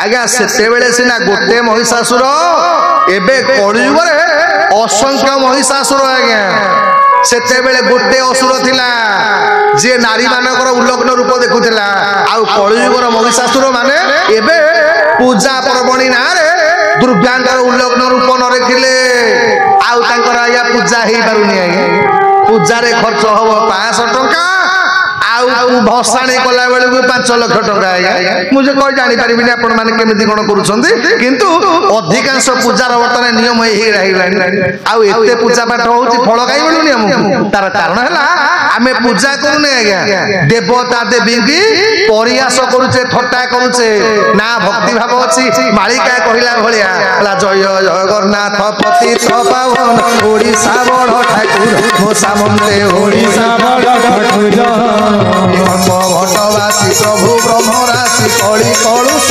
आज्ञा से सीना गोटे महिषासुर एबे कलियुग असंख्य महिषासुर आज्ञा से गोटे असुर थिला जे नारी मानकर उल्लग्न रूप देखुला आउ कलियुगर महिषासुर माने एबे पूजा पर्वणी ना दुर्गांकर उल्लग्न रूप न रखिले आउ तांकर आज्ञा पूजा हेई पारुनी आज्ञा पूजा रे खर्च हबो 500 टंका आउ भसाणी कला बेले 5 लाख टंका आज्ञा मुझे कोई जानि परिबिनी आपण माने केमिति कोन करूछंती किंतु अधिकांश पूजार वर्तमान नियम हेई रहिलानी आउ एते पूजा पाठ होउची फल काई मिलुनी हमकु तार कारण हला आमे पूजा करूने आज्ञा देवता देवी की परिहास करूचे थट्टा करूचे ना भक्ति भाव अछि मालिका कहिला भलिया हला जय जगन्नाथ पति पावन ओडिसा बड़ ठाकुर मो सामंते ओडिसा बड़ ठाकुर भट्टवासी प्रभु ब्रह्मराशि कଳି कलुष